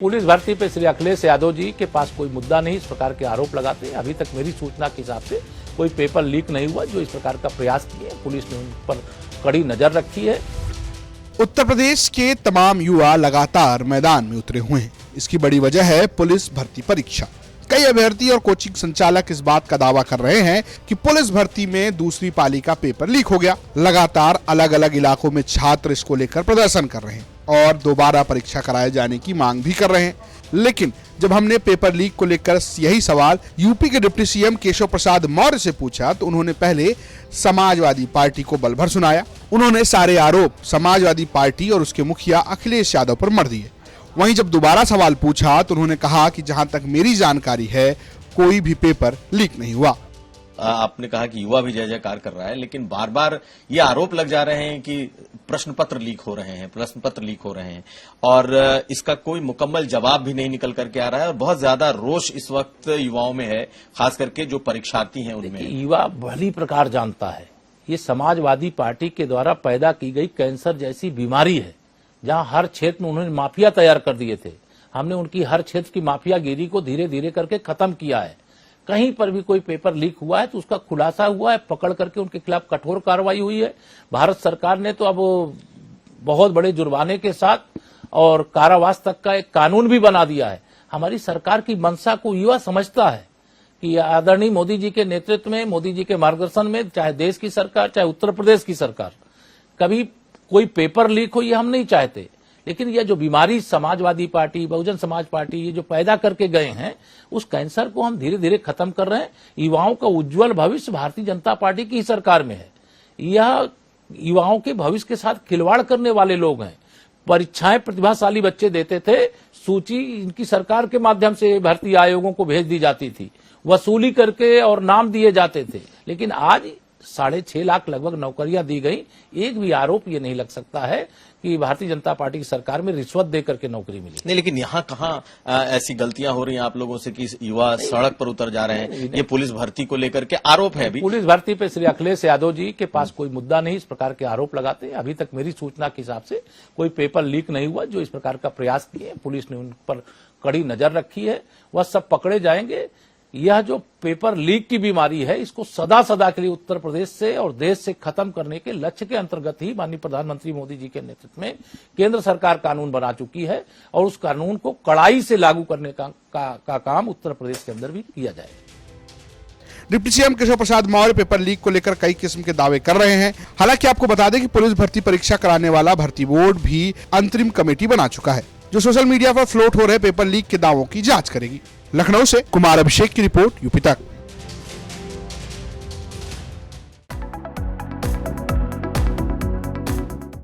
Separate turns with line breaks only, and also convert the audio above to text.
Police भर्ती पे श्री अखिलेश यादव जी के पास कोई मुद्दा नहीं, इस प्रकार के आरोप लगाते हैं। अभी तक मेरी सूचना के हिसाब से कोई पेपर लीक नहीं हुआ। जो इस प्रकार का प्रयास किए, पुलिस ने उन पर कड़ी नजर रखी है।
उत्तर प्रदेश के तमाम युवा लगातार मैदान में उतरे हुए हैं। इसकी बड़ी वजह है पुलिस भर्ती परीक्षा। कई अभ्यर्थी और कोचिंग संचालक इस बात का दावा कर रहे हैं कि पुलिस भर्ती में दूसरी पाली का पेपर लीक हो गया। लगातार अलग अलग इलाकों में छात्र इसको लेकर प्रदर्शन कर रहे हैं और दोबारा परीक्षा कराए जाने की मांग भी कर रहे हैं। लेकिन जब हमने पेपर लीक को लेकर यही सवाल यूपी के डिप्टी सीएम केशव प्रसाद मौर्य से पूछा तो उन्होंने पहले समाजवादी पार्टी को बल भर सुनाया। उन्होंने सारे आरोप समाजवादी पार्टी और उसके मुखिया अखिलेश यादव पर मढ़ दिए। वहीं जब दोबारा सवाल पूछा तो उन्होंने कहा कि जहां तक मेरी जानकारी है कोई भी पेपर लीक नहीं हुआ।
आपने कहा कि युवा भी जय जयकार कर रहा है, लेकिन बार बार ये आरोप लग जा रहे हैं कि प्रश्न पत्र लीक हो रहे हैं और इसका कोई मुकम्मल जवाब भी नहीं निकल करके आ रहा है और बहुत ज्यादा रोष इस वक्त युवाओं में है, खास करके जो परीक्षार्थी हैं उनमें।
युवा भली प्रकार जानता है ये समाजवादी पार्टी के द्वारा पैदा की गई कैंसर जैसी बीमारी है, जहां हर क्षेत्र में उन्होंने माफिया तैयार कर दिए थे। हमने उनकी हर क्षेत्र की माफियागिरी को धीरे धीरे करके खत्म किया है। कहीं पर भी कोई पेपर लीक हुआ है तो उसका खुलासा हुआ है, पकड़ करके उनके खिलाफ कठोर कार्रवाई हुई है। भारत सरकार ने तो अब बहुत बड़े जुर्माने के साथ और कारावास तक का एक कानून भी बना दिया है। हमारी सरकार की मंशा को युवा समझता है कि आदरणीय मोदी जी के नेतृत्व में, मोदी जी के मार्गदर्शन में, चाहे देश की सरकार, चाहे उत्तर प्रदेश की सरकार, कभी कोई पेपर लीक हो ये हम नहीं चाहते। लेकिन यह जो बीमारी समाजवादी पार्टी, बहुजन समाज पार्टी ये जो पैदा करके गए हैं, उस कैंसर को हम धीरे धीरे खत्म कर रहे हैं। युवाओं का उज्जवल भविष्य भारतीय जनता पार्टी की सरकार में है। यह युवाओं के भविष्य के साथ खिलवाड़ करने वाले लोग हैं। परीक्षाएं प्रतिभाशाली बच्चे देते थे, सूची इनकी सरकार के माध्यम से भर्ती आयोगों को भेज दी जाती थी, वसूली करके और नाम दिए जाते थे। लेकिन आज 6.5 लाख लगभग नौकरियां दी गई। एक भी आरोप ये नहीं लग सकता है कि भारतीय जनता पार्टी की सरकार में रिश्वत दे करके नौकरी मिली।
नहीं, लेकिन यहाँ कहाँ ऐसी गलतियां हो रही हैं आप लोगों से कि युवा सड़क पर उतर जा रहे हैं? ये पुलिस भर्ती को लेकर के आरोप है। अभी
पुलिस भर्ती पे श्री अखिलेश यादव जी के पास कोई मुद्दा नहीं, इस प्रकार के आरोप लगाते हैं। अभी तक मेरी सूचना के हिसाब से कोई पेपर लीक नहीं हुआ। जो इस प्रकार का प्रयास किए, पुलिस ने उन पर कड़ी नजर रखी है। वह सब पकड़े जाएंगे। यह जो पेपर लीक की बीमारी है, इसको सदा सदा के लिए उत्तर प्रदेश से और देश से खत्म करने के लक्ष्य के अंतर्गत ही माननीय प्रधानमंत्री मोदी जी के नेतृत्व में केंद्र सरकार कानून बना चुकी है और उस कानून को कड़ाई से लागू करने का काम उत्तर प्रदेश के अंदर भी किया जाएगा।
Deputy CM Keshav Prasad Maurya paper leak को लेकर कई किस्म के दावे कर रहे हैं। हालांकि आपको बता दें कि पुलिस भर्ती परीक्षा कराने वाला भर्ती बोर्ड भी अंतरिम कमेटी बना चुका है, जो सोशल मीडिया पर फ्लोट हो रहे पेपर लीक के दावों की जांच करेगी। लखनऊ से कुमार अभिषेक की रिपोर्ट, यूपी तक।